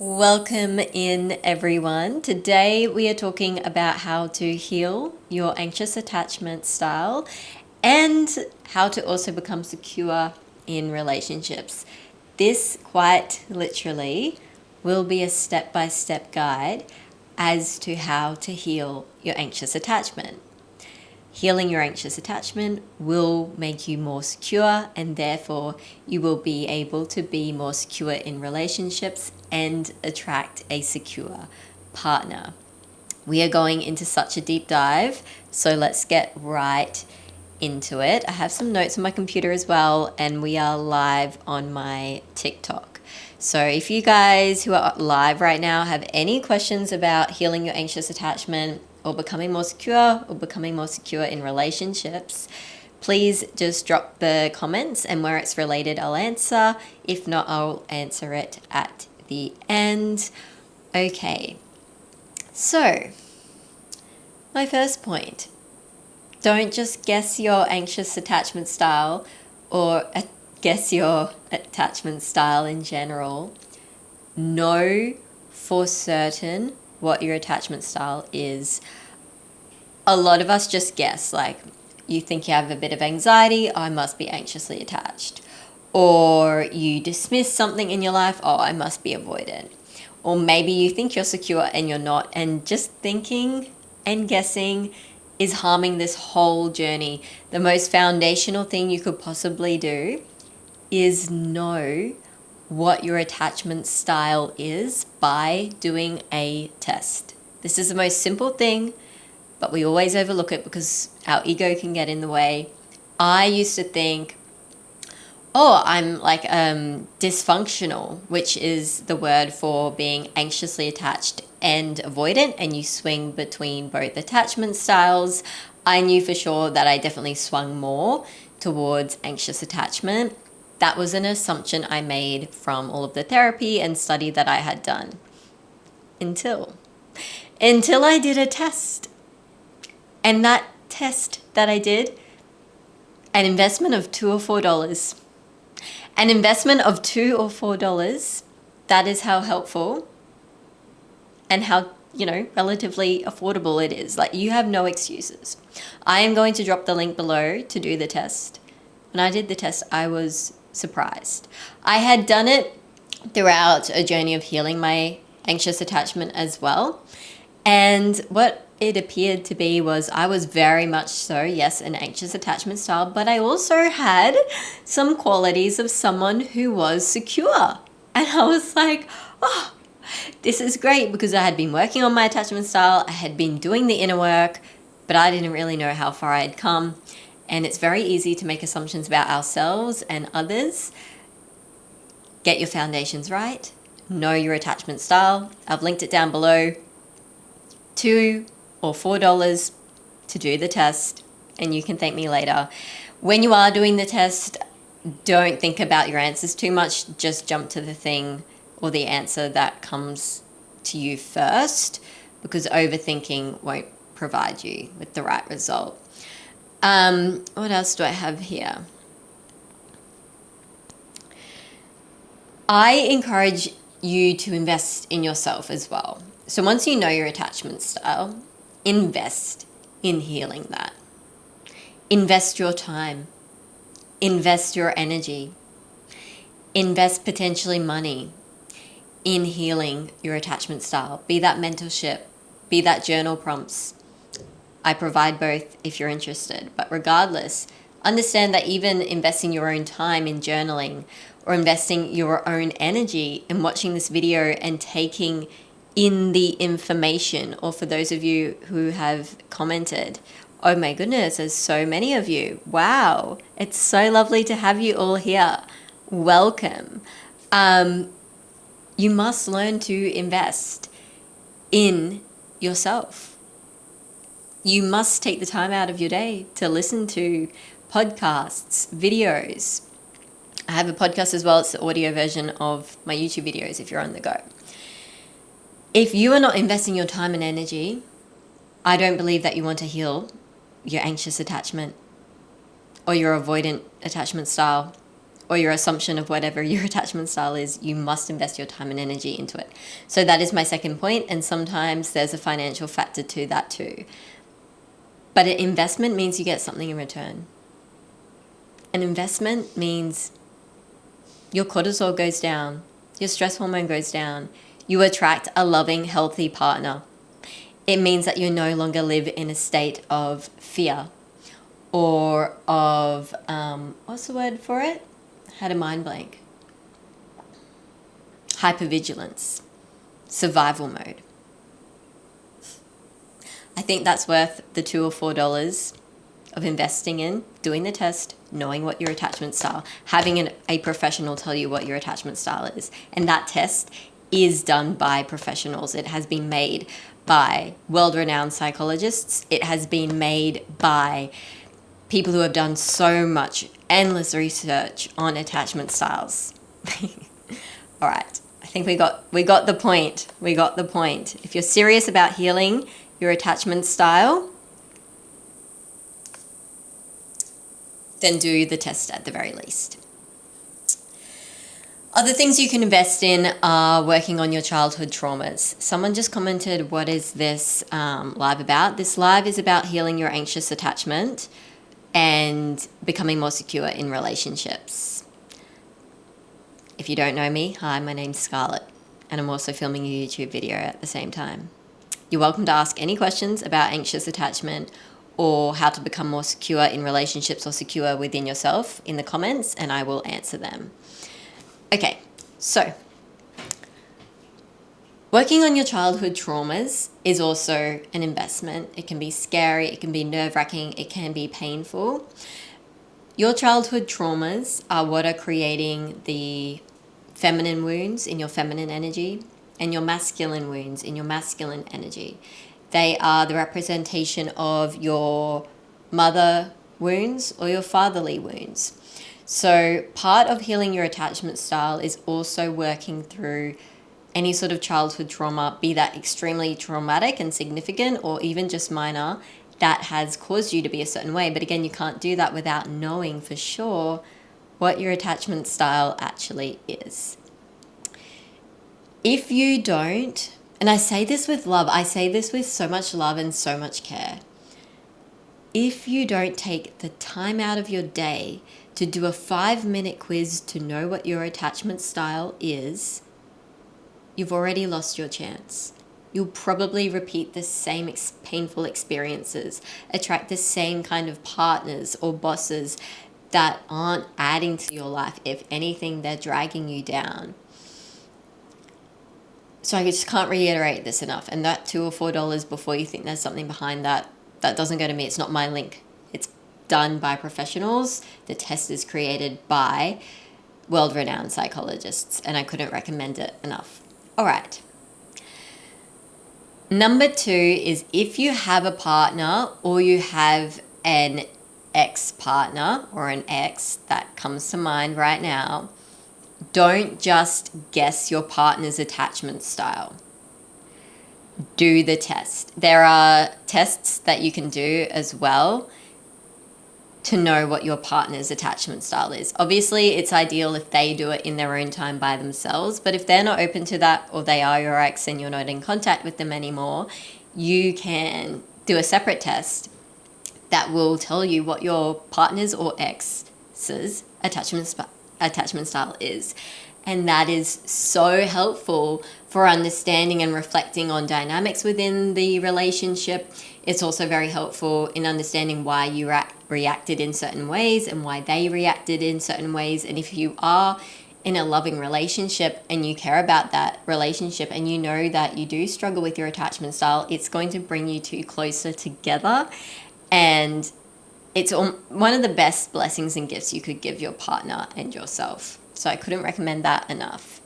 Welcome in, everyone. Today we are talking about how to heal your anxious attachment style and how to also become secure in relationships. This quite literally will be a step-by-step guide as to how to heal your anxious attachment. Healing your anxious attachment will make you more secure, and therefore you will be able to be more secure in relationships and attract a secure partner. We are going into such a deep dive, so let's get right into it. I have some notes on my computer as well, and we are live on my TikTok. So if you guys who are live right now have any questions about healing your anxious attachment or becoming more secure in relationships, please just drop the comments, and where it's related, I'll answer. If not, I'll answer it at the end. Okay, so my first point, don't just guess your anxious attachment style or guess your attachment style in general. Know for certain what your attachment style is. A lot of us just guess, like you think you have a bit of anxiety, I must be anxiously attached. Or you dismiss something in your life, oh, I must be avoidant. Or maybe you think you're secure and you're not, and just thinking and guessing is harming this whole journey. The most foundational thing you could possibly do is know what your attachment style is by doing a test. This is the most simple thing, but we always overlook it because our ego can get in the way. I used to think, oh, I'm like dysfunctional, which is the word for being anxiously attached and avoidant, and you swing between both attachment styles. I knew for sure that I definitely swung more towards anxious attachment. That was an assumption I made from all of the therapy and study that I had done until I did a test. And that test that I did, an investment of $2 or $4. An investment of $2 or $4, that is how helpful and how, relatively affordable it is. Like, you have no excuses. I am going to drop the link below to do the test. When I did the test, I was surprised. I had done it throughout a journey of healing my anxious attachment as well. And what it appeared to be was I was very much so, yes, an anxious attachment style, but I also had some qualities of someone who was secure. And I was like, oh, this is great, because I had been working on my attachment style. I had been doing the inner work, but I didn't really know how far I had come. And it's very easy to make assumptions about ourselves and others. Get your foundations right. Know your attachment style. I've linked it down below. $2 or $4 to do the test, and you can thank me later. When you are doing the test, don't think about your answers too much. Just jump to the thing or the answer that comes to you first, because overthinking won't provide you with the right result. What else do I have here? I encourage you to invest in yourself as well. So once you know your attachment style, invest in healing that. Invest your time. Invest your energy. Invest potentially money in healing your attachment style. Be that mentorship, be that journal prompts. I provide both if you're interested. But regardless, understand that even investing your own time in journaling or investing your own energy in watching this video and taking in the information, or for those of you who have commented, oh my goodness, there's so many of you. Wow, it's so lovely to have you all here. Welcome. You must learn to invest in yourself. You must take the time out of your day to listen to podcasts, videos. I have a podcast as well. It's the audio version of my YouTube videos if you're on the go. If you are not investing your time and energy, I don't believe that you want to heal your anxious attachment or your avoidant attachment style or your assumption of whatever your attachment style is, you must invest your time and energy into it. So that is my second point, and sometimes there's a financial factor to that too. But an investment means you get something in return. An investment means your cortisol goes down, your stress hormone goes down, you attract a loving, healthy partner. It means that you no longer live in a state of fear or of, what's the word for it? Had a mind blank. Hypervigilance, survival mode. I think that's worth the $2 or $4 of investing in, doing the test, knowing what your attachment style, having a professional tell you what your attachment style is. And that test is done by professionals. It has been made by world-renowned psychologists. It has been made by people who have done so much endless research on attachment styles. All right, I think we got the point. We got the point. If you're serious about healing your attachment style, then do the test at the very least. Other things you can invest in are working on your childhood traumas. Someone just commented, what is this live about? This live is about healing your anxious attachment and becoming more secure in relationships. If you don't know me, hi, my name's Scarlett, and I'm also filming a YouTube video at the same time. You're welcome to ask any questions about anxious attachment or how to become more secure in relationships or secure within yourself in the comments, and I will answer them. Okay, so working on your childhood traumas is also an investment. It can be scary, it can be nerve-wracking, it can be painful. Your childhood traumas are what are creating the feminine wounds in your feminine energy and your masculine wounds in your masculine energy. They are the representation of your mother wounds or your fatherly wounds. So part of healing your attachment style is also working through any sort of childhood trauma, be that extremely traumatic and significant or even just minor, that has caused you to be a certain way. But again, you can't do that without knowing for sure what your attachment style actually is. If you don't, and I say this with love, I say this with so much love and so much care. If you don't take the time out of your day to do a 5-minute quiz to know what your attachment style is, you've already lost your chance. You'll probably repeat the same painful experiences, attract the same kind of partners or bosses that aren't adding to your life. If anything, they're dragging you down. So I just can't reiterate this enough. And that $2 or $4 before you think there's something behind that, that doesn't go to me. It's not my link. It's done by professionals. The test is created by world-renowned psychologists, and I couldn't recommend it enough. All right. Number 2 is if you have a partner or you have an ex-partner or an ex that comes to mind right now, don't just guess your partner's attachment style. Do the test. There are tests that you can do as well to know what your partner's attachment style is. Obviously, it's ideal if they do it in their own time by themselves, but if they're not open to that or they are your ex and you're not in contact with them anymore, you can do a separate test that will tell you what your partner's or ex's attachment style is. And that is so helpful for understanding and reflecting on dynamics within the relationship. It's also very helpful in understanding why you reacted in certain ways and why they reacted in certain ways. And if you are in a loving relationship and you care about that relationship and you know that you do struggle with your attachment style, it's going to bring you two closer together. And it's one of the best blessings and gifts you could give your partner and yourself. So I couldn't recommend that enough.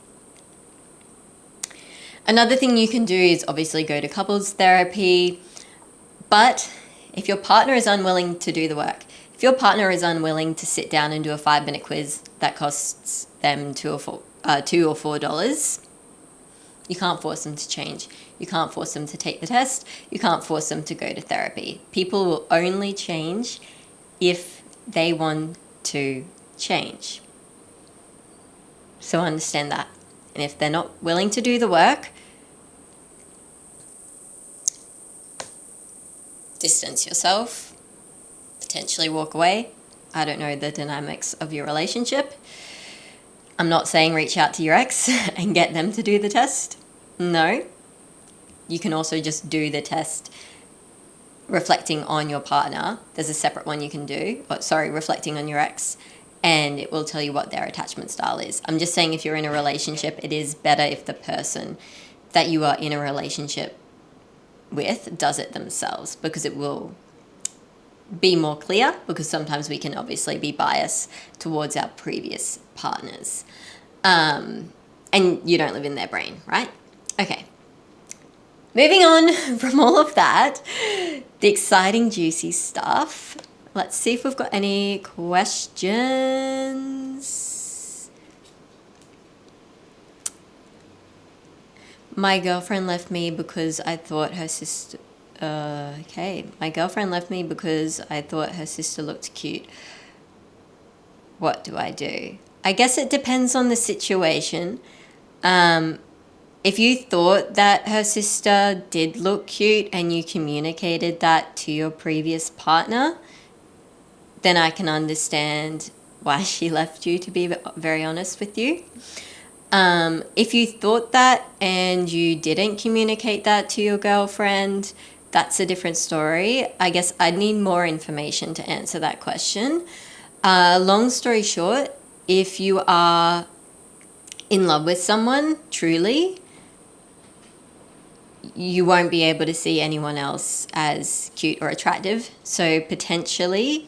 Another thing you can do is obviously go to couples therapy. But if your partner is unwilling to do the work, if your partner is unwilling to sit down and do a 5-minute quiz that costs them $2 or $4, you can't force them to change. You can't force them to take the test. You can't force them to go to therapy. People will only change if they want to change. So understand that. And if they're not willing to do the work, distance yourself, potentially walk away. I don't know the dynamics of your relationship. I'm not saying reach out to your ex and get them to do the test. No. You can also just do the test reflecting on your partner. There's a separate one you can do. Reflecting on your ex. And it will tell you what their attachment style is. I'm just saying if you're in a relationship, it is better if the person that you are in a relationship with does it themselves, because it will be more clear, because sometimes we can obviously be biased towards our previous partners. And you don't live in their brain, right? Okay. Moving on from all of that, the exciting, juicy stuff. Let's see if we've got any questions. My girlfriend left me because I thought her sister... My girlfriend left me because I thought her sister looked cute. What do I do? I guess it depends on the situation. If you thought that her sister did look cute and you communicated that to your previous partner, then I can understand why she left you, to be very honest with you. If you thought that and you didn't communicate that to your girlfriend, that's a different story. I guess I'd need more information to answer that question. Long story short, if you are in love with someone, truly, you won't be able to see anyone else as cute or attractive. So potentially,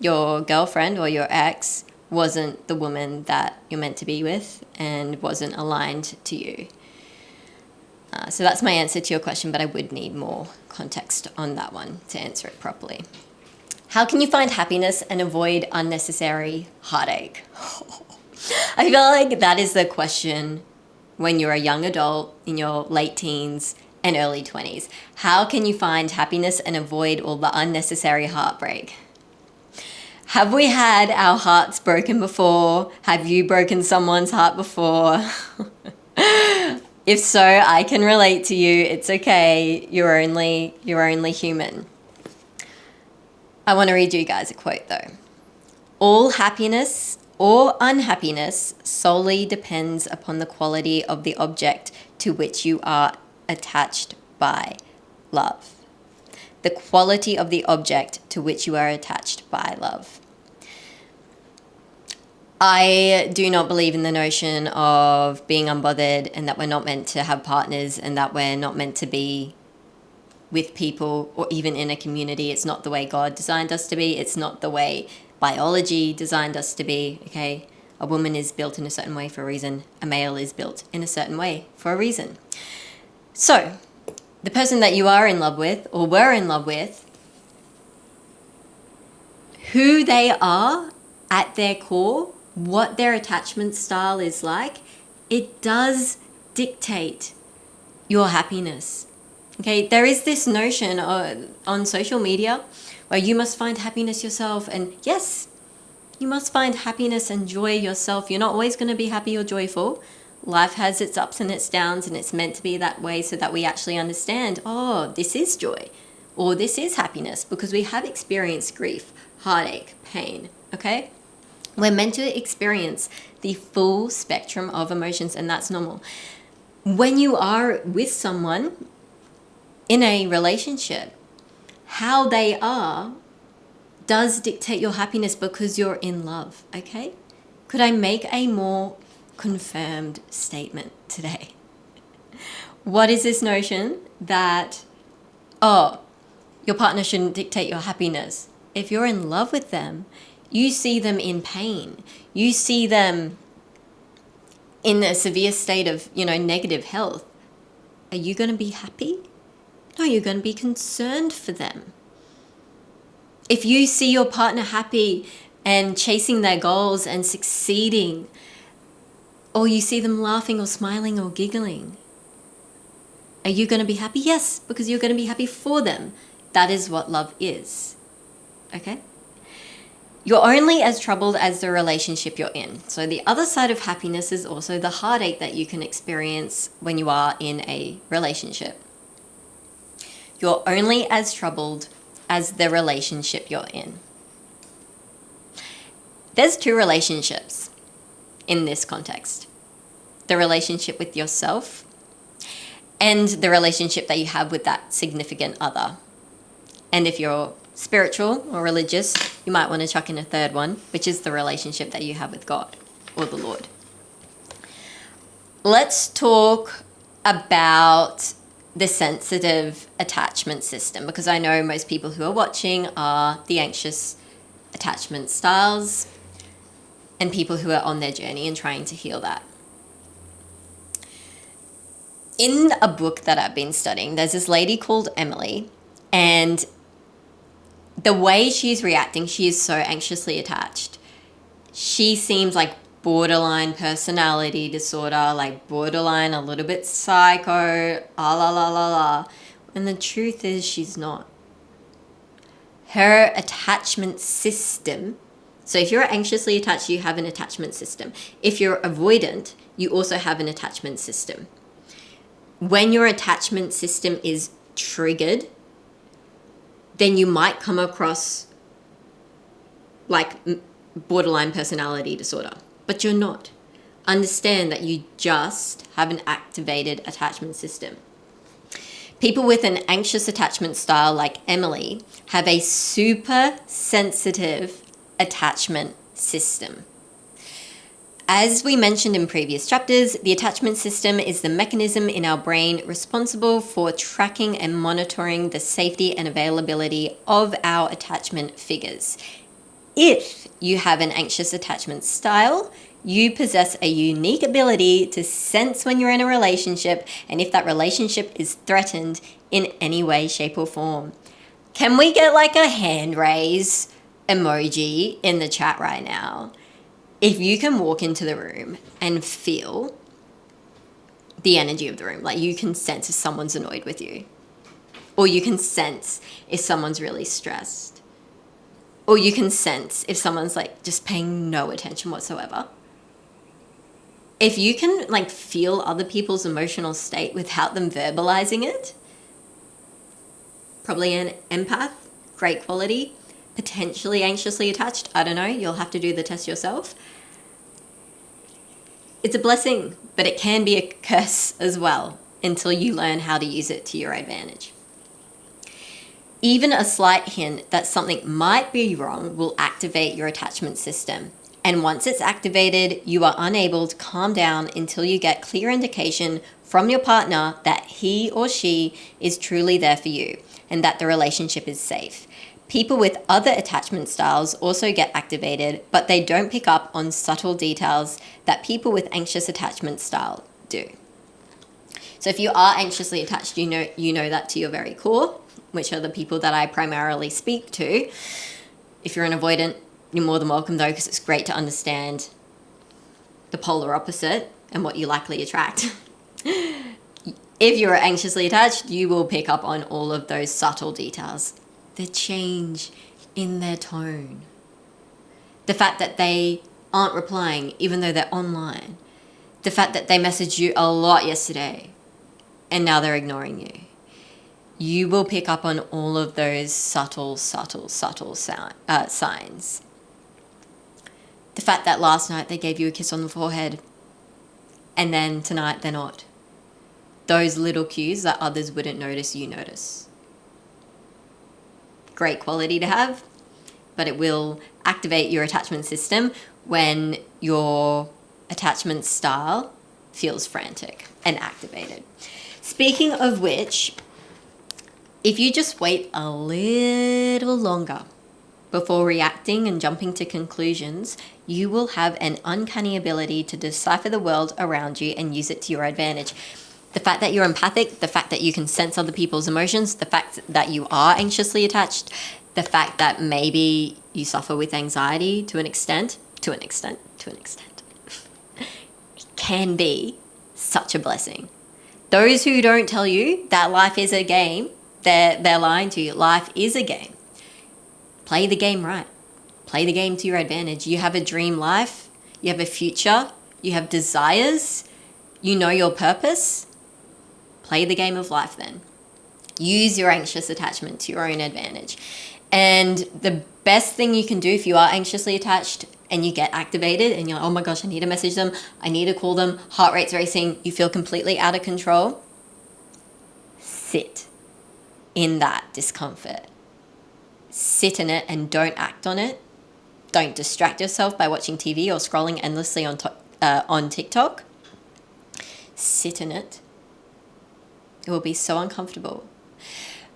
your girlfriend or your ex wasn't the woman that you're meant to be with and wasn't aligned to you. So that's my answer to your question, but I would need more context on that one to answer it properly. How can you find happiness and avoid unnecessary heartache? I feel like that is the question when you're a young adult in your late teens and early 20s. How can you find happiness and avoid all the unnecessary heartbreak? Have we had our hearts broken before? Have you broken someone's heart before? If so, I can relate to you. It's okay. You're only human. I want to read you guys a quote though. All happiness or unhappiness solely depends upon the quality of the object to which you are attached by love. The quality of the object to which you are attached by love. I do not believe in the notion of being unbothered and that we're not meant to have partners and that we're not meant to be with people or even in a community. It's not the way God designed us to be. It's not the way biology designed us to be, okay? A woman is built in a certain way for a reason. A male is built in a certain way for a reason. So, the person that you are in love with or were in love with, who they are at their core, what their attachment style is like, it does dictate your happiness. Okay, there is this notion on social media where you must find happiness yourself. And yes, you must find happiness and joy yourself. You're not always going to be happy or joyful. Life has its ups and its downs, and it's meant to be that way so that we actually understand, oh, this is joy or this is happiness, because we have experienced grief, heartache, pain, okay? We're meant to experience the full spectrum of emotions, and that's normal. When you are with someone in a relationship, how they are does dictate your happiness because you're in love, okay? Could I make a more confirmed statement today? What is this notion that, oh, your partner shouldn't dictate your happiness? If you're in love with them, you see them in pain. You see them in a severe state of, negative health. Are you going to be happy? No, you're going to be concerned for them. If you see your partner happy and chasing their goals and succeeding, or you see them laughing or smiling or giggling, are you going to be happy? Yes, because you're going to be happy for them. That is what love is. Okay? You're only as troubled as the relationship you're in. So the other side of happiness is also the heartache that you can experience when you are in a relationship. You're only as troubled as the relationship you're in. There's two relationships in this context. The relationship with yourself and the relationship that you have with that significant other. And if you're spiritual or religious, you might want to chuck in a third one, which is the relationship that you have with God or the Lord. Let's talk about the sensitive attachment system, because I know most people who are watching are the anxious attachment styles and people who are on their journey and trying to heal that. In a book that I've been studying, there's this lady called Emily, and the way she's reacting, she is so anxiously attached. She seems like borderline personality disorder, like borderline a little bit psycho, And the truth is she's not. Her attachment system, so if you're anxiously attached, you have an attachment system. If you're avoidant, you also have an attachment system. When your attachment system is triggered, then you might come across like borderline personality disorder, but you're not. Understand that you just have an activated attachment system. People with an anxious attachment style like Emily have a super sensitive attachment system. As we mentioned in previous chapters, the attachment system is the mechanism in our brain responsible for tracking and monitoring the safety and availability of our attachment figures. If you have an anxious attachment style, you possess a unique ability to sense when you're in a relationship and if that relationship is threatened in any way, shape, or form. Can we get like a hand raise emoji in the chat right now? If you can walk into the room and feel the energy of the room, like you can sense if someone's annoyed with you, or you can sense if someone's really stressed, or you can sense if someone's like just paying no attention whatsoever. If you can like feel other people's emotional state without them verbalizing it, probably an empath, great quality. Potentially anxiously attached, I don't know, you'll have to do the test yourself. It's a blessing, but it can be a curse as well until you learn how to use it to your advantage. Even a slight hint that something might be wrong will activate your attachment system. And once it's activated, you are unable to calm down until you get clear indication from your partner that he or she is truly there for you and that the relationship is safe. People with other attachment styles also get activated, but they don't pick up on subtle details that people with anxious attachment style do. So if you are anxiously attached, you know that to your very core, which are the people that I primarily speak to. If you're an avoidant, you're more than welcome though, because it's great to understand the polar opposite and what you likely attract. If you're anxiously attached, you will pick up on all of those subtle details. The change in their tone. The fact that they aren't replying even though they're online. The fact that they messaged you a lot yesterday and now they're ignoring you. You will pick up on all of those subtle signs. The fact that last night they gave you a kiss on the forehead and then tonight they're not. Those little cues that others wouldn't notice, you notice. Great quality to have, but it will activate your attachment system when your attachment style feels frantic and activated. Speaking of which, if you just wait a little longer before reacting and jumping to conclusions, you will have an uncanny ability to decipher the world around you and use it to your advantage. The fact that you're empathic, the fact that you can sense other people's emotions, the fact that you are anxiously attached, the fact that maybe you suffer with anxiety to an extent, it can be such a blessing. Those who don't tell you that life is a game, they're lying to you. Life is a game. Play the game right. Play the game to your advantage. You have a dream life. You have a future. You have desires. You know your purpose. Play the game of life then. Use your anxious attachment to your own advantage. And the best thing you can do if you are anxiously attached and you get activated and you're like, oh my gosh, I need to message them, I need to call them, heart rate's racing, you feel completely out of control, sit in that discomfort. Sit in it and don't act on it. Don't distract yourself by watching TV or scrolling endlessly on TikTok. Sit in it. It will be so uncomfortable.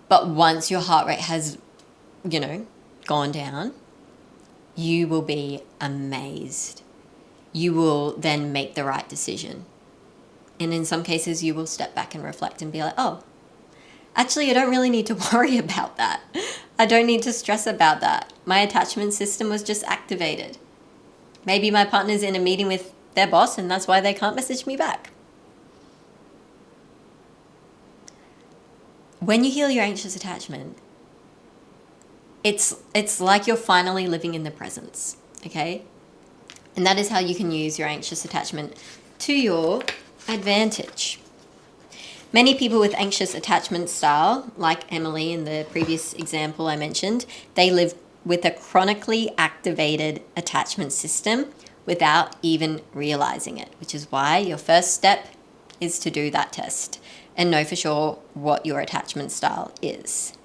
But once your heart rate has, gone down, you will be amazed. You will then make the right decision. And in some cases, you will step back and reflect and be like, oh, actually, I don't really need to worry about that. I don't need to stress about that. My attachment system was just activated. Maybe my partner's in a meeting with their boss and that's why they can't message me back. When you heal your anxious attachment, it's like you're finally living in the presence, okay? And that is how you can use your anxious attachment to your advantage. Many people with anxious attachment style, like Emily in the previous example I mentioned, they live with a chronically activated attachment system without even realizing it, which is why your first step is to do that test and know for sure what your attachment style is.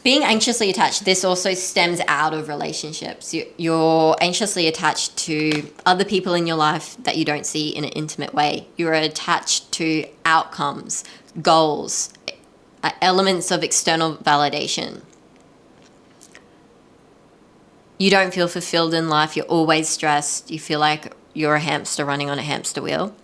Being anxiously attached, this also stems out of relationships. You're anxiously attached to other people in your life that you don't see in an intimate way. You're attached to outcomes, goals, elements of external validation. You don't feel fulfilled in life. You're always stressed. You feel like you're a hamster running on a hamster wheel.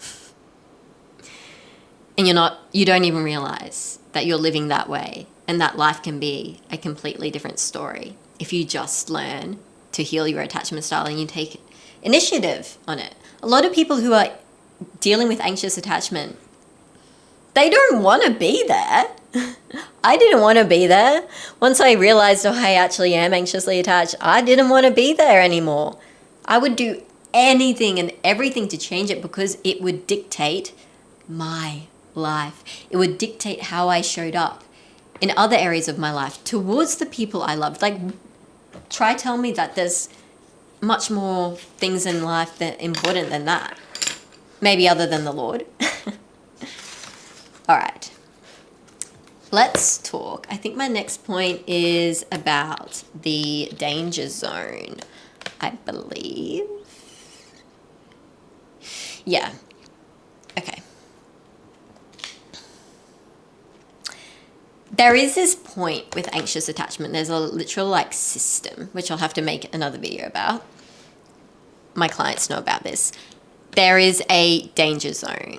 And you don't even realize that you're living that way. And that life can be a completely different story if you just learn to heal your attachment style and you take initiative on it. A lot of people who are dealing with anxious attachment, they don't want to be there. I didn't want to be there. Once I realized, I actually am anxiously attached, I didn't want to be there anymore. I would do anything and everything to change it because it would dictate my life. It would dictate how I showed up in other areas of my life towards the people I loved. Like, try tell me that there's much more things in life that are important than that. Maybe other than the Lord. All right. Let's talk. I think my next point is about the danger zone, I believe. Yeah. Okay. There is this point with anxious attachment. There's a literal system, which I'll have to make another video about. My clients know about this. There is a danger zone,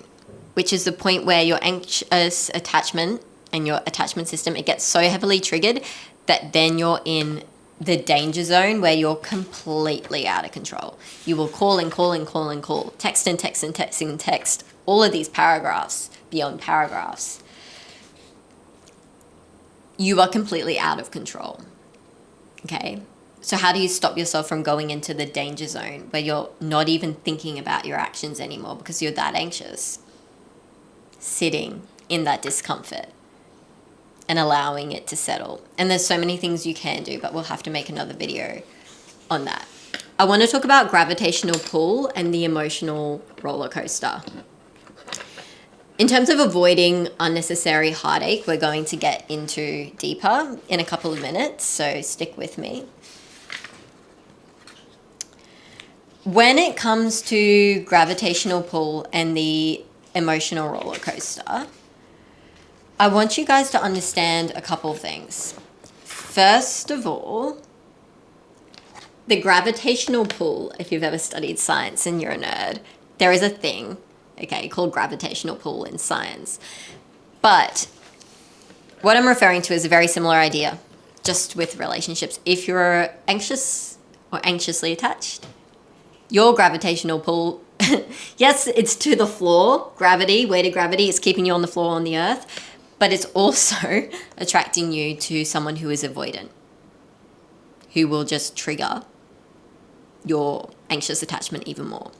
which is the point where your anxious attachment and your attachment system, it gets so heavily triggered that then you're in the danger zone where you're completely out of control. You will call and call and call and call, text and text and text and text, all of these paragraphs beyond paragraphs. You are completely out of control, okay? So how do you stop yourself from going into the danger zone where you're not even thinking about your actions anymore because you're that anxious? Sitting in that discomfort and allowing it to settle. And there's so many things you can do, but we'll have to make another video on that. I want to talk about gravitational pull and the emotional roller coaster. In terms of avoiding unnecessary heartache, we're going to get into deeper in a couple of minutes, so stick with me. When it comes to gravitational pull and the emotional roller coaster, I want you guys to understand a couple of things. First of all, the gravitational pull, if you've ever studied science and you're a nerd, there is a thing, okay, called gravitational pull in science. But what I'm referring to is a very similar idea, just with relationships. If you're anxious or anxiously attached, your gravitational pull, yes, it's to the floor, gravity, weighted gravity is keeping you on the floor on the earth, but it's also attracting you to someone who is avoidant. who will just trigger your anxious attachment even more.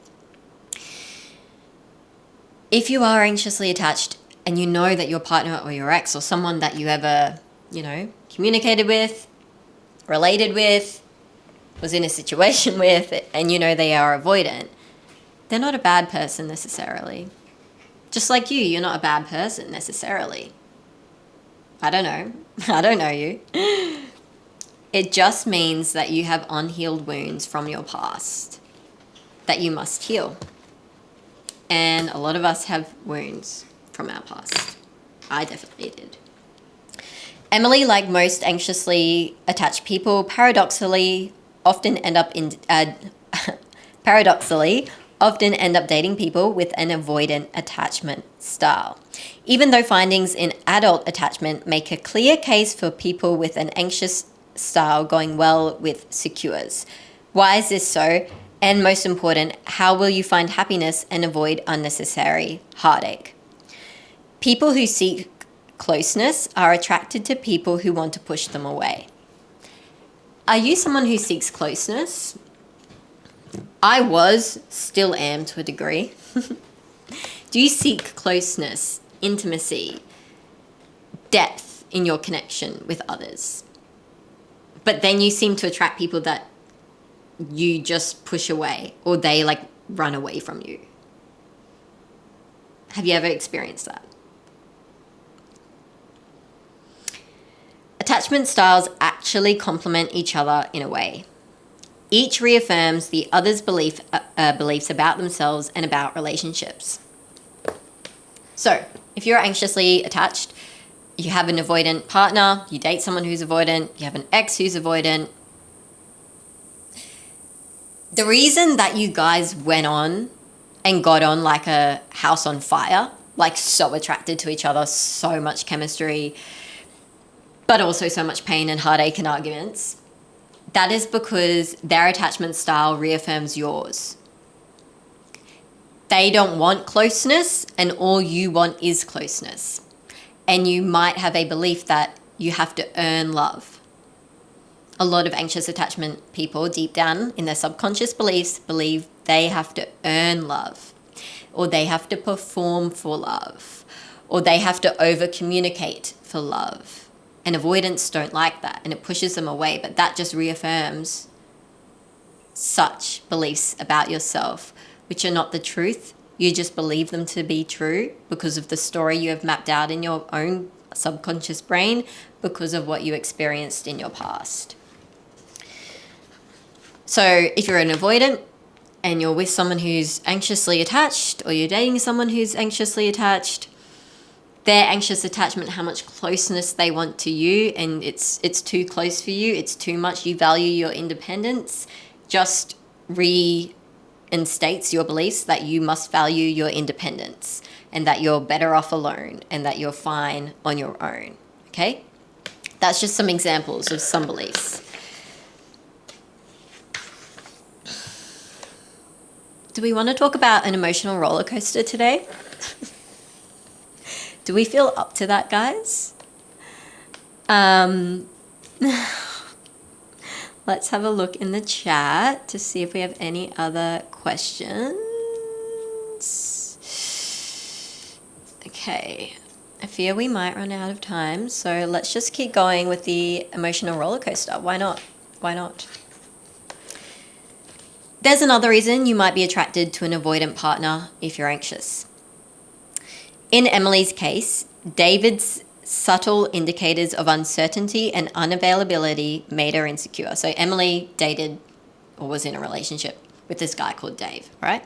If you are anxiously attached and you know that your partner or your ex or someone that you ever, communicated with, related with, was in a situation with, and you know they are avoidant, they're not a bad person necessarily. Just like you're not a bad person necessarily. I don't know. I don't know you. It just means that you have unhealed wounds from your past that you must heal. And a lot of us have wounds from our past. I definitely did. Emily, like most anxiously attached people, paradoxically often end up dating people with an avoidant attachment style. Even though findings in adult attachment make a clear case for people with an anxious style going well with secures. Why is this so? And most important, how will you find happiness and avoid unnecessary heartache? People who seek closeness are attracted to people who want to push them away. Are you someone who seeks closeness? I was, still am to a degree. Do you seek closeness, intimacy, depth in your connection with others? But then you seem to attract people that you just push away, or they run away from you. Have you ever experienced that? Attachment styles actually complement each other in a way. Each reaffirms the other's beliefs about themselves and about relationships. So, if you're anxiously attached, you have an avoidant partner, you date someone who's avoidant, you have an ex who's avoidant. The reason that you guys went on and got on like a house on fire, so attracted to each other, so much chemistry, but also so much pain and heartache and arguments, that is because their attachment style reaffirms yours. They don't want closeness, and all you want is closeness. And you might have a belief that you have to earn love. A lot of anxious attachment people deep down in their subconscious beliefs believe they have to earn love, or they have to perform for love, or they have to over-communicate for love. And avoidants don't like that, and it pushes them away, but that just reaffirms such beliefs about yourself, which are not the truth. You just believe them to be true because of the story you have mapped out in your own subconscious brain because of what you experienced in your past. So if you're an avoidant and you're with someone who's anxiously attached, or you're dating someone who's anxiously attached, their anxious attachment, how much closeness they want to you, and it's too close for you, it's too much, you value your independence, just reinstates your beliefs that you must value your independence and that you're better off alone and that you're fine on your own, okay? That's just some examples of some beliefs. Do we want to talk about an emotional roller coaster today? Do we feel up to that, guys? Let's have a look in the chat to see if we have any other questions. Okay, I fear we might run out of time, so let's just keep going with the emotional roller coaster. Why not? Why not? There's another reason you might be attracted to an avoidant partner if you're anxious. In Emily's case, David's subtle indicators of uncertainty and unavailability made her insecure. So Emily dated or was in a relationship with this guy called Dave, right?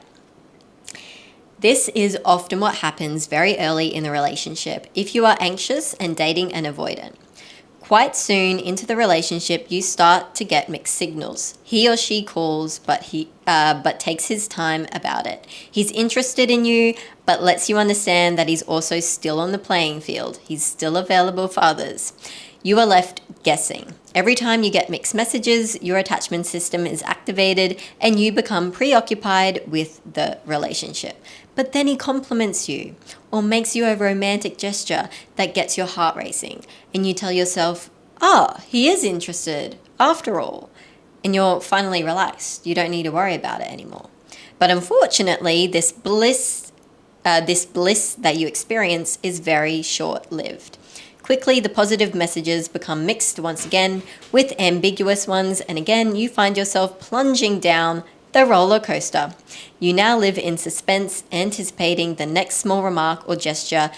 This is often what happens very early in the relationship if you are anxious and dating an avoidant. Quite soon into the relationship, you start to get mixed signals. He or she calls, but takes his time about it. He's interested in you, but lets you understand that he's also still on the playing field. He's still available for others. You are left guessing. Every time you get mixed messages, your attachment system is activated and you become preoccupied with the relationship. But then he compliments you or makes you a romantic gesture that gets your heart racing. And you tell yourself, oh, he is interested. after all, and you're finally relaxed. You don't need to worry about it anymore. But unfortunately, this bliss that you experience is very short-lived. Quickly, the positive messages become mixed once again with ambiguous ones, and again, you find yourself plunging down the roller coaster. You now live in suspense, anticipating the next small remark or gesture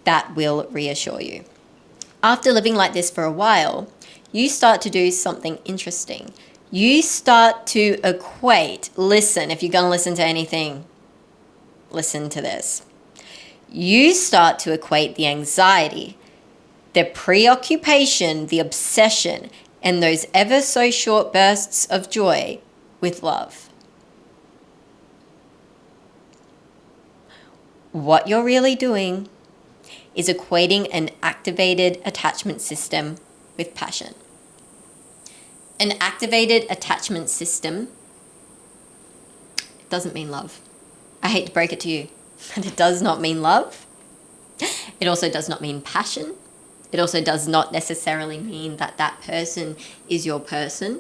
that will reassure you. After living like this for a while, you start to do something interesting. You start to equate, listen, if you're going to listen to anything, listen to this. You start to equate the anxiety, the preoccupation, the obsession, and those ever so short bursts of joy with love. What you're really doing is equating an activated attachment system with passion. An activated attachment system doesn't mean love. I hate to break it to you, but it does not mean love. It also does not mean passion. It also does not necessarily mean that that person is your person.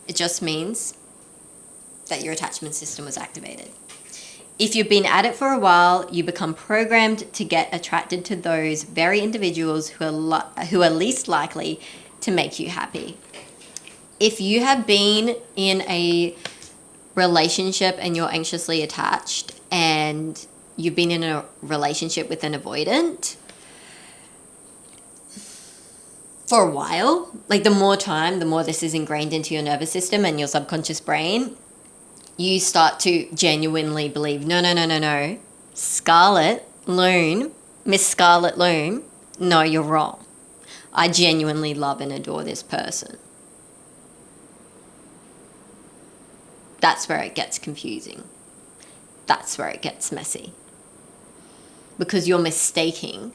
It just means that your attachment system was activated. If you've been at it for a while, you become programmed to get attracted to those very individuals who are least likely to make you happy. If you have been in a relationship and you're anxiously attached, and you've been in a relationship with an avoidant for a while, like the more time, the more this is ingrained into your nervous system and your subconscious brain, you start to genuinely believe, no. Scarlet Loon, Miss Scarlet Loon, no, you're wrong. I genuinely love and adore this person. That's where it gets confusing. That's where it gets messy. Because you're mistaking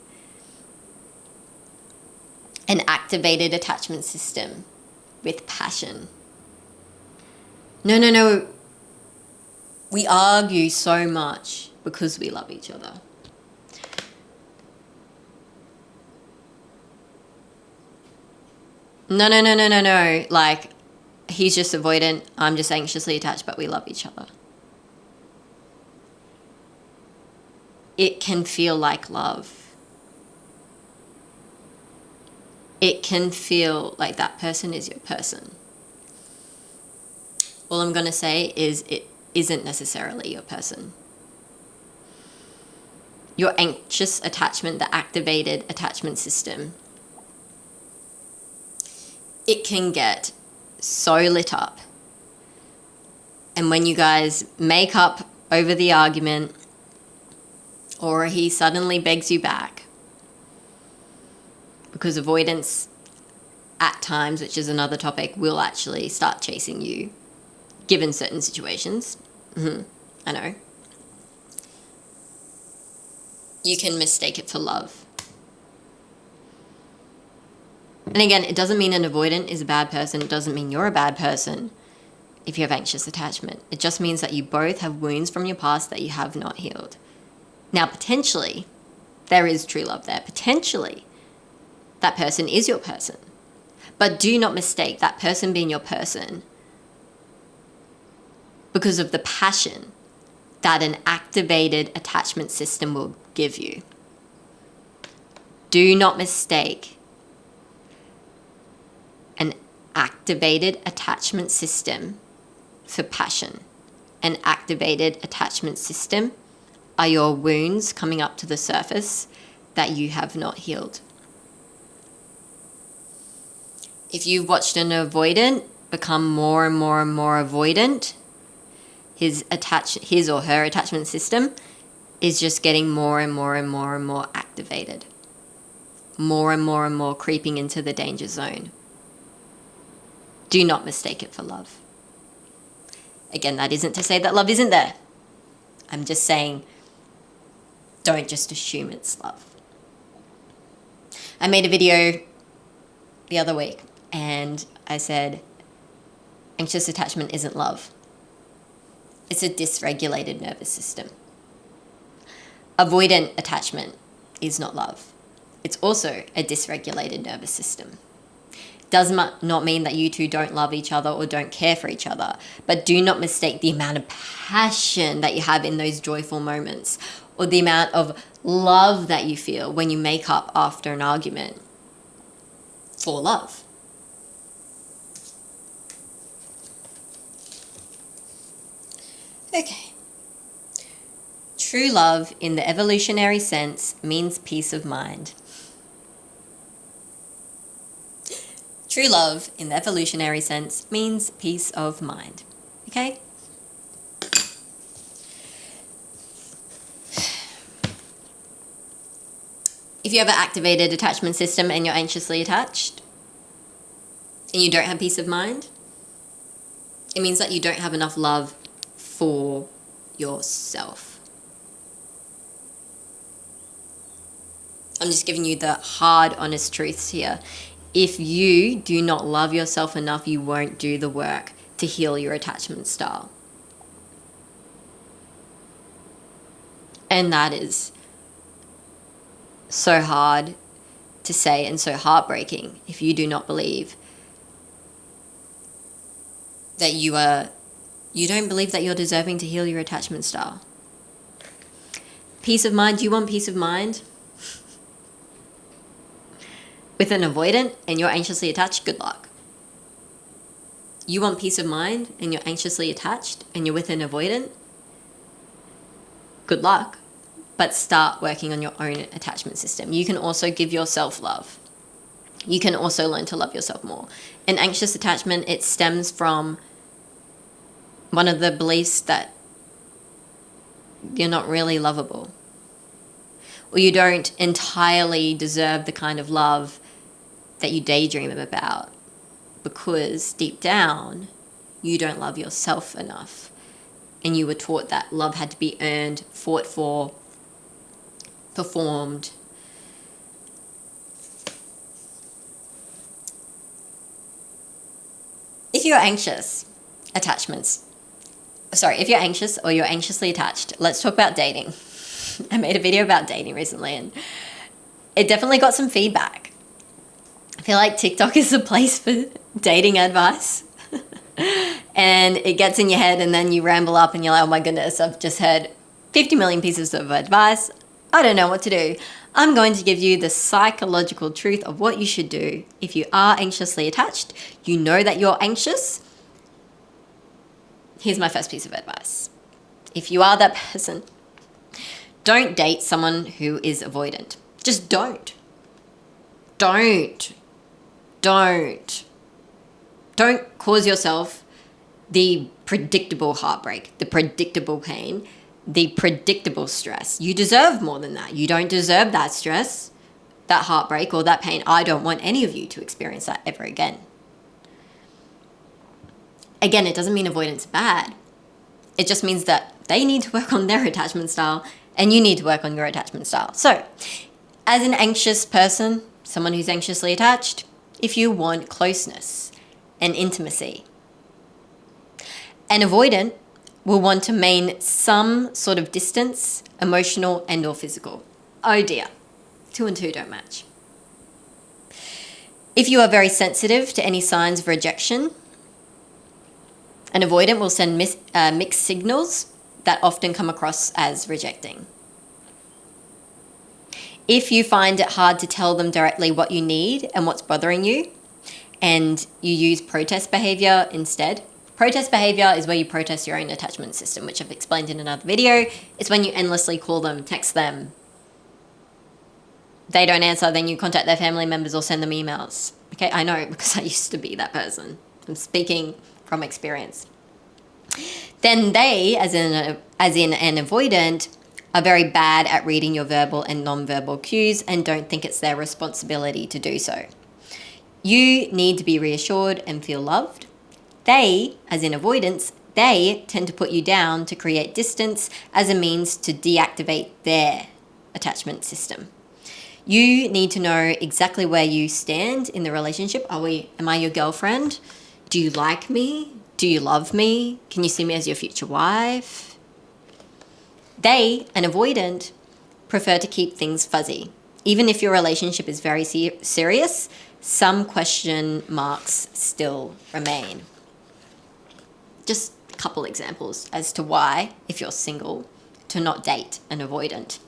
an activated attachment system with passion. No. We argue so much because we love each other. No. Like, he's just avoidant, I'm just anxiously attached, but we love each other. It can feel like love. It can feel like that person is your person. All I'm going to say is it isn't necessarily your person. Your anxious attachment, the activated attachment system, it can get so lit up. And when you guys make up over the argument, or he suddenly begs you back, because avoidance at times, which is another topic, will actually start chasing you, given certain situations. I know. You can mistake it for love. And again, it doesn't mean an avoidant is a bad person. It doesn't mean you're a bad person if you have anxious attachment. It just means that you both have wounds from your past that you have not healed. Now, potentially, there is true love there. Potentially, that person is your person. But do not mistake that person being your person because of the passion that an activated attachment system will give you. Do not mistake an activated attachment system for passion. An activated attachment system are your wounds coming up to the surface that you have not healed. If you've watched an avoidant become more and more avoidant, his or her attachment system is just getting more and more activated. More and more creeping into the danger zone. Do not mistake it for love. Again, that isn't to say that love isn't there. I'm just saying, don't just assume it's love. I made a video the other week and I said, anxious attachment isn't love. It's a dysregulated nervous system. Avoidant attachment is not love. It's also a dysregulated nervous system. does not mean that you two don't love each other or don't care for each other. But do not mistake the amount of passion that you have in those joyful moments, or the amount of love that you feel when you make up after an argument, for love. Okay. True love in the evolutionary sense means peace of mind. True love in the evolutionary sense means peace of mind. Okay? If you have an activated attachment system and you're anxiously attached and you don't have peace of mind, it means that you don't have enough love for yourself. I'm just giving you the hard, honest truths here. If you do not love yourself enough, you won't do the work to heal your attachment style. And that is so hard to say and so heartbreaking if you do not believe that you don't believe that you're deserving to heal your attachment style. Peace of mind, you want peace of mind? With an avoidant and you're anxiously attached, good luck. You want peace of mind and you're anxiously attached and you're with an avoidant, good luck. But start working on your own attachment system. You can also give yourself love. You can also learn to love yourself more. An anxious attachment, it stems from one of the beliefs that you're not really lovable, or you don't entirely deserve the kind of love that you daydream about, because deep down you don't love yourself enough, and you were taught that love had to be earned, fought for, performed. If you're anxious or you're anxiously attached, let's talk about dating. I made a video about dating recently and it definitely got some feedback. I feel like TikTok is a place for dating advice. And it gets in your head and then you ramble up and you're like, oh my goodness, I've just heard 50 million pieces of advice. I don't know what to do. I'm going to give you the psychological truth of what you should do if you are anxiously attached. You know that you're anxious. Here's my first piece of advice. If you are that person, don't date someone who is avoidant. Just don't. Don't cause yourself the predictable heartbreak, the predictable pain, the predictable stress. You deserve more than that. You don't deserve that stress, that heartbreak, or that pain. I don't want any of you to experience that ever again. Again, it doesn't mean avoidance is bad. It just means that they need to work on their attachment style and you need to work on your attachment style. So, as an anxious person, someone who's anxiously attached, if you want closeness and intimacy, an avoidant will want to maintain some sort of distance, emotional and or physical. Oh dear, 2 and 2 don't match. If you are very sensitive to any signs of rejection, an avoidant will send mixed signals that often come across as rejecting. If you find it hard to tell them directly what you need and what's bothering you, and you use protest behavior instead. Protest behavior is where you protest your own attachment system, which I've explained in another video. It's when you endlessly call them, text them. They don't answer, then you contact their family members or send them emails. Okay, I know because I used to be that person. I'm speaking from experience. Then they, as in an avoidant, are very bad at reading your verbal and non-verbal cues and don't think it's their responsibility to do so. You need to be reassured and feel loved. They, as in avoidance, they tend to put you down to create distance as a means to deactivate their attachment system. You need to know exactly where you stand in the relationship. Am I your girlfriend? Do you like me? Do you love me? Can you see me as your future wife? They, an avoidant, prefer to keep things fuzzy. Even if your relationship is very serious, some question marks still remain. Just a couple examples as to why, if you're single, to not date an avoidant.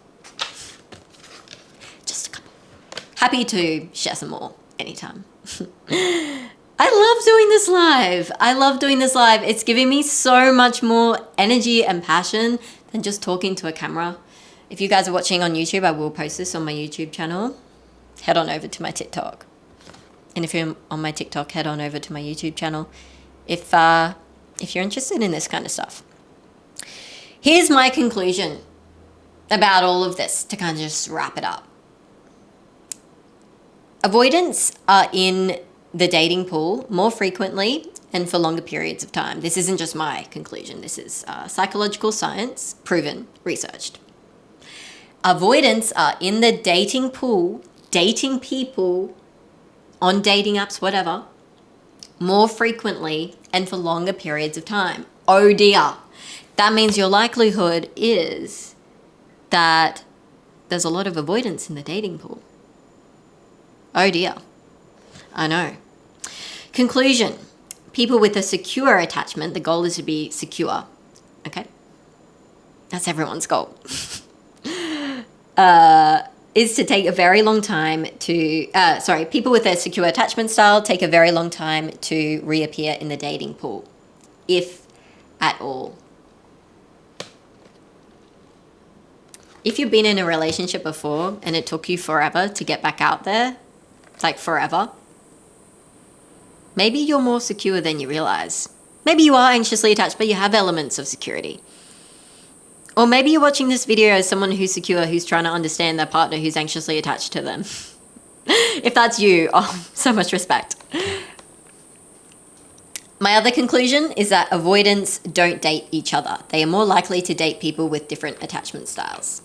Just a couple. Happy to share some more anytime. I love doing this live. I love doing this live. It's giving me so much more energy and passion than just talking to a camera. If you guys are watching on YouTube, I will post this on my YouTube channel. Head on over to my TikTok. And if you're on my TikTok, head on over to my YouTube channel if you're interested in this kind of stuff. Here's my conclusion about all of this to kind of just wrap it up. Avoidants are in the dating pool more frequently and for longer periods of time. This isn't just my conclusion. This is psychological science, proven, researched. Avoidants are in the dating pool, dating people on dating apps, whatever, more frequently and for longer periods of time. Oh dear. That means your likelihood is that there's a lot of avoidance in the dating pool. Oh dear. I know. Conclusion. People with a secure attachment, the goal is to be secure. Okay? That's everyone's goal. Is to take a very long time to, people with a secure attachment style take a very long time to reappear in the dating pool, if at all. If you've been in a relationship before and it took you forever to get back out there, like forever, maybe you're more secure than you realize. Maybe you are anxiously attached, but you have elements of security. Or maybe you're watching this video as someone who's secure, who's trying to understand their partner who's anxiously attached to them. If that's you, oh, so much respect. My other conclusion is that avoidants don't date each other. They are more likely to date people with different attachment styles.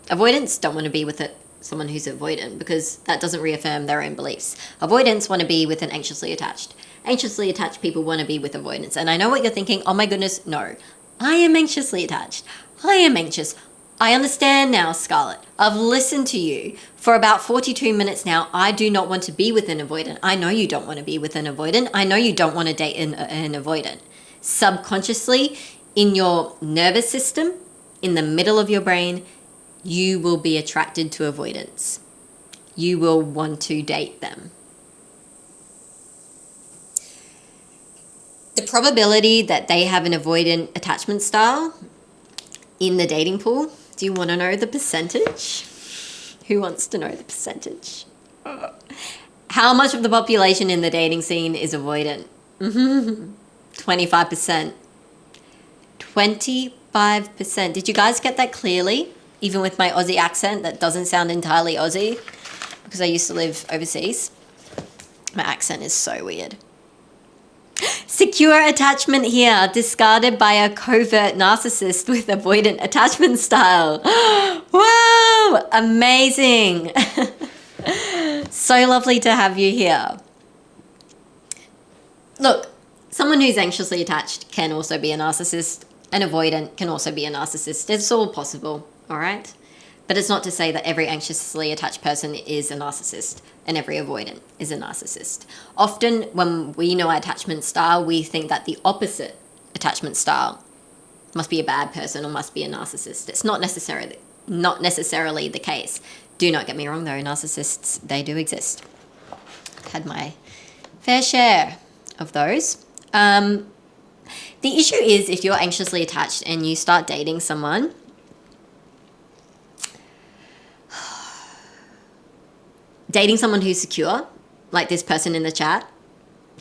Avoidants don't want to be with someone who's avoidant because that doesn't reaffirm their own beliefs. Avoidants want to be with an anxiously attached. Anxiously attached people want to be with avoidants. And I know what you're thinking, oh my goodness, no. I am anxiously attached. I am anxious. I understand now, Scarlett. I've listened to you for about 42 minutes now. I do not want to be with an avoidant. I know you don't want to be with an avoidant. I know you don't want to date an avoidant. Subconsciously, in your nervous system, in the middle of your brain, you will be attracted to avoidants. You will want to date them. The probability that they have an avoidant attachment style in the dating pool, do you want to know the percentage? Who wants to know the percentage? How much of the population in the dating scene is avoidant? 25%. 25%. Did you guys get that clearly? Even with my Aussie accent that doesn't sound entirely Aussie, because I used to live overseas. My accent is so weird. Secure attachment here, discarded by a covert narcissist with avoidant attachment style. Wow, amazing. So lovely to have you here. Look, someone who's anxiously attached can also be a narcissist. An avoidant can also be a narcissist. It's all possible, all right? But it's not to say that every anxiously attached person is a narcissist and every avoidant is a narcissist. Often when we know our attachment style, we think that the opposite attachment style must be a bad person or must be a narcissist. It's not necessarily the case. Do not get me wrong though, narcissists, they do exist. Had my fair share of those. The issue is if you're anxiously attached and you start dating someone, dating someone who's secure, like this person in the chat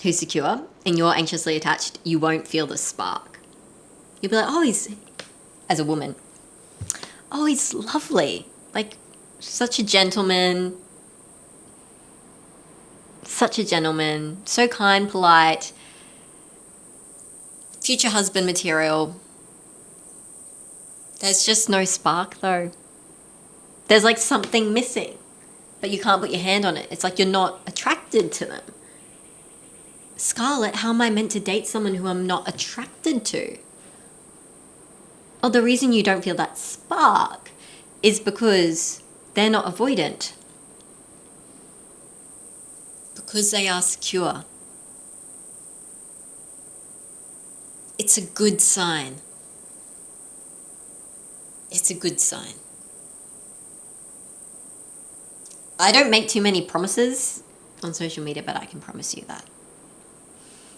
who's secure, and you're anxiously attached, you won't feel the spark. You'll be like, oh, as a woman, oh, he's lovely. Like, such a gentleman, so kind, polite, future husband material. There's just no spark though. There's like something missing, but you can't put your hand on it. It's like you're not attracted to them. Scarlett, how am I meant to date someone who I'm not attracted to? Well, the reason you don't feel that spark is because they're not avoidant. Because they are secure. It's a good sign. It's a good sign. I don't make too many promises on social media, but I can promise you that.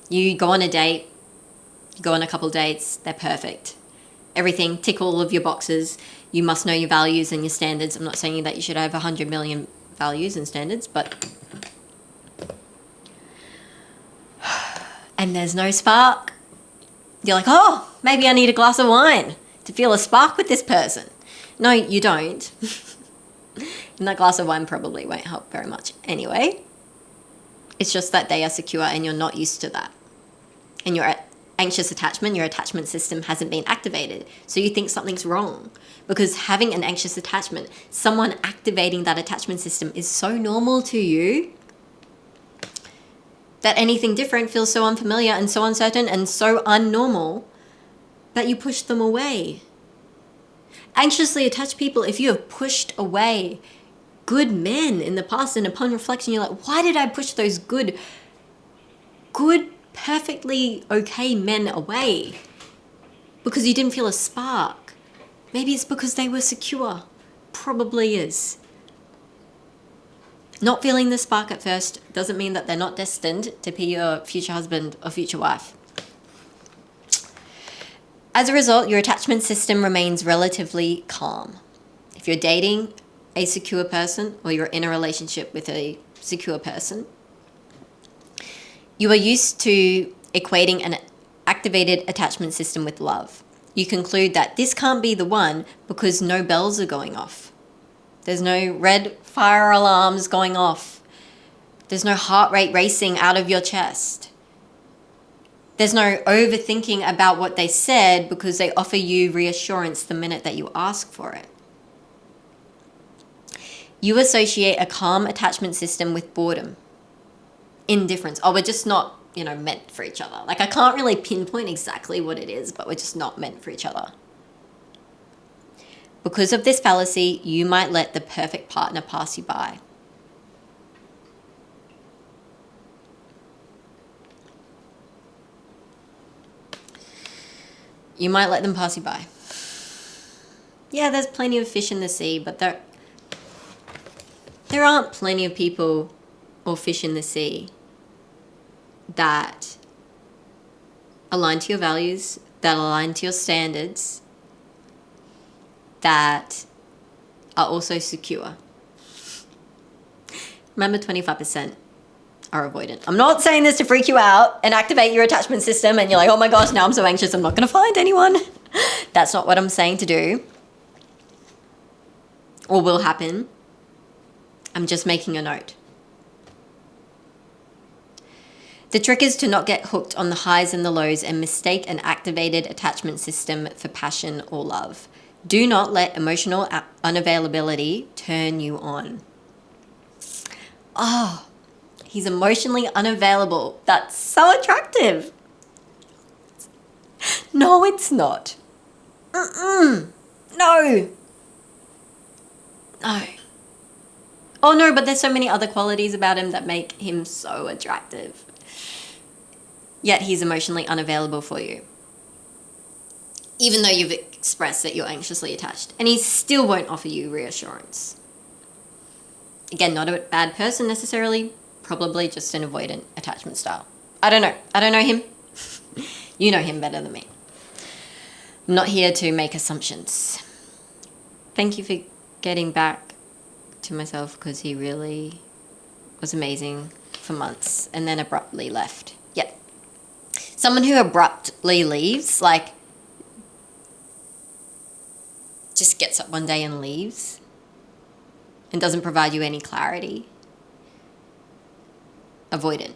You go on a date, you go on a couple dates, they're perfect. Everything, tick all of your boxes. You must know your values and your standards. I'm not saying that you should have 100 million values and standards, but... And there's no spark. You're like, oh, maybe I need a glass of wine to feel a spark with this person. No, you don't. And that glass of wine probably won't help very much anyway. It's just that they are secure and you're not used to that. And your anxious attachment, your attachment system hasn't been activated. So you think something's wrong. Because having an anxious attachment, someone activating that attachment system is so normal to you that anything different feels so unfamiliar and so uncertain and so unnormal that you push them away. Anxiously attached people, if you have pushed away good men in the past and upon reflection, you're like, why did I push those good, perfectly okay men away? Because you didn't feel a spark. Maybe it's because they were secure. Probably is. Not feeling the spark at first doesn't mean that they're not destined to be your future husband or future wife. As a result, your attachment system remains relatively calm. If you're dating a secure person or you're in a relationship with a secure person, you are used to equating an activated attachment system with love. You conclude that this can't be the one because no bells are going off. There's no red fire alarms going off. There's no heart rate racing out of your chest. There's no overthinking about what they said because they offer you reassurance the minute that you ask for it. You associate a calm attachment system with boredom, indifference. Oh, we're just not, meant for each other. Like, I can't really pinpoint exactly what it is, but we're just not meant for each other. Because of this fallacy, you might let the perfect partner pass you by. You might let them pass you by. Yeah, there's plenty of fish in the sea, but there aren't plenty of people or fish in the sea that align to your values, that align to your standards, that are also secure. Remember, 25% are avoidant. I'm not saying this to freak you out and activate your attachment system and you're like, oh my gosh, now I'm so anxious, I'm not going to find anyone. That's not what I'm saying to do or will happen. I'm just making a note. The trick is to not get hooked on the highs and the lows and mistake an activated attachment system for passion or love. Do not let emotional unavailability turn you on. Oh, he's emotionally unavailable. That's so attractive. No, it's not. No. No. Oh no, but there's so many other qualities about him that make him so attractive. Yet he's emotionally unavailable for you. Even though you've expressed that you're anxiously attached. And he still won't offer you reassurance. Again, not a bad person necessarily. Probably just an avoidant attachment style. I don't know. I don't know him. You know him better than me. I'm not here to make assumptions. Thank you for getting back to myself because he really was amazing for months and then abruptly left. Yep. Someone who abruptly leaves, like, just gets up one day and leaves and doesn't provide you any clarity. Avoidant.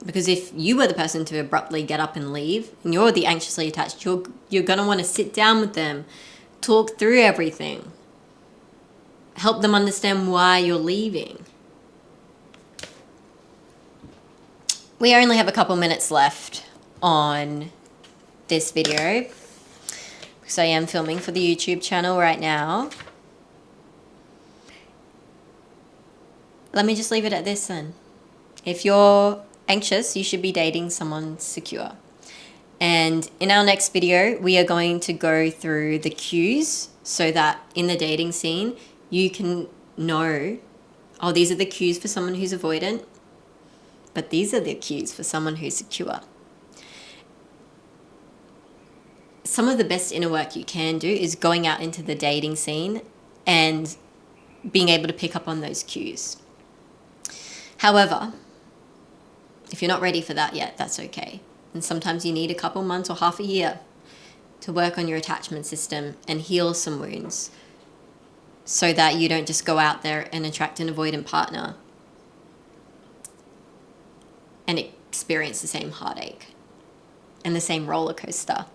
Because if you were the person to abruptly get up and leave and you're the anxiously attached, you're going to want to sit down with them, talk through everything, help them understand why you're leaving. We only have a couple minutes left on this video because I am filming for the YouTube channel right now. let me just leave it at this then. If you're anxious, you should be dating someone secure. And in our next video, we are going to go through the cues so that in the dating scene, you can know, oh, these are the cues for someone who's avoidant, but these are the cues for someone who's secure. Some of the best inner work you can do is going out into the dating scene and being able to pick up on those cues. However, if you're not ready for that yet, that's okay. And sometimes you need a couple months or half a year to work on your attachment system and heal some wounds so that you don't just go out there and attract an avoidant partner and experience the same heartache and the same roller coaster.